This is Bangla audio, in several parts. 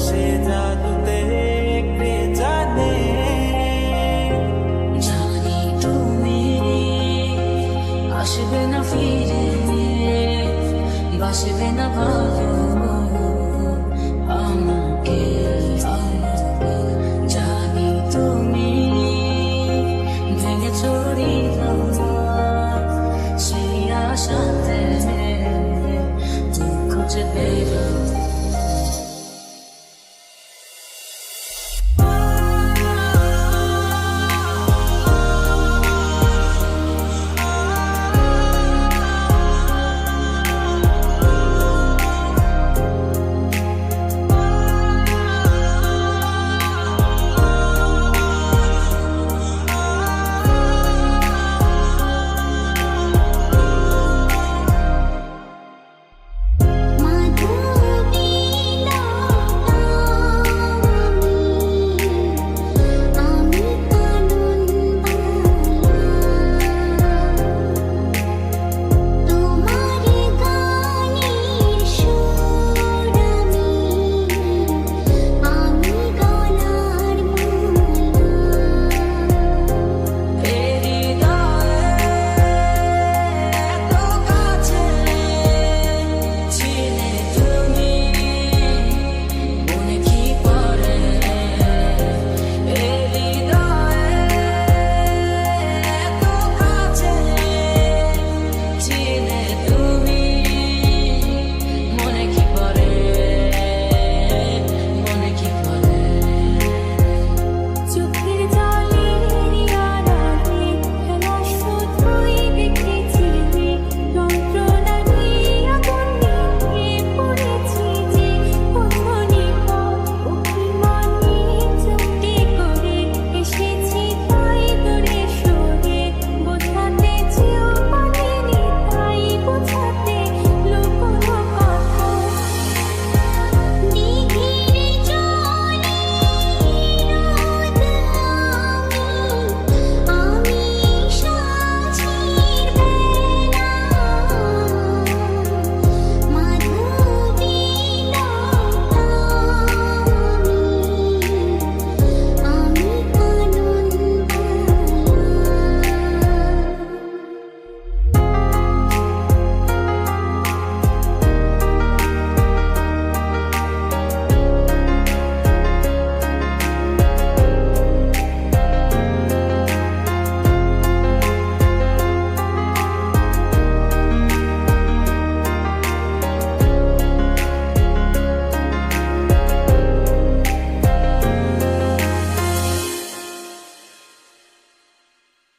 সে জাদুতে কে জানে। জানি তুমি আসবে না ফিরে, বাসবে না ভালো আমাকে। জানি তুমি ভেঙে চড়িল সেই আশাতে দুঃখ চেপে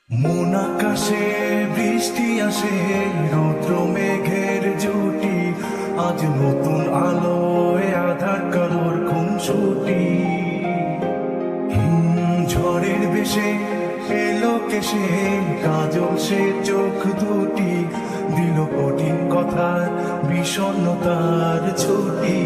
মন আকাশে বৃষ্টি আসে, রৌদ্র মেঘের জুটি, আজ নতুন আলোয় আধার কালোর খুনসুটি। ঝড়ের বেশে এলো কেসে কাজল সে চোখ দুটি, দিল কঠিন কথার বিষণ্ণতার ছুটি।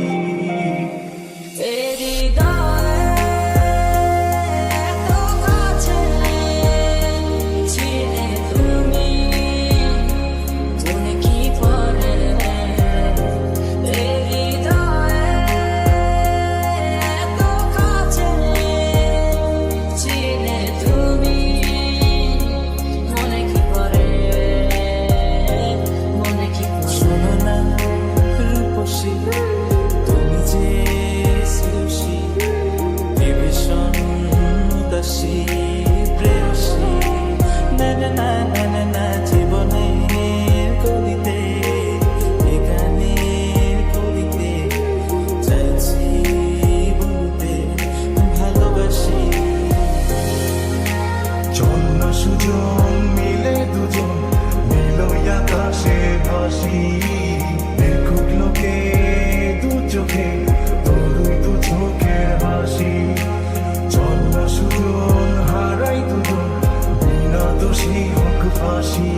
সুজন মিলে দুজন মিল আকাশে ভাসি, দেখুক লোকে দু চোখে তোরই দু চোখের হাসি। চল না সুজন হারাই দুজন, বিনা দোষী হোক ফাঁসি।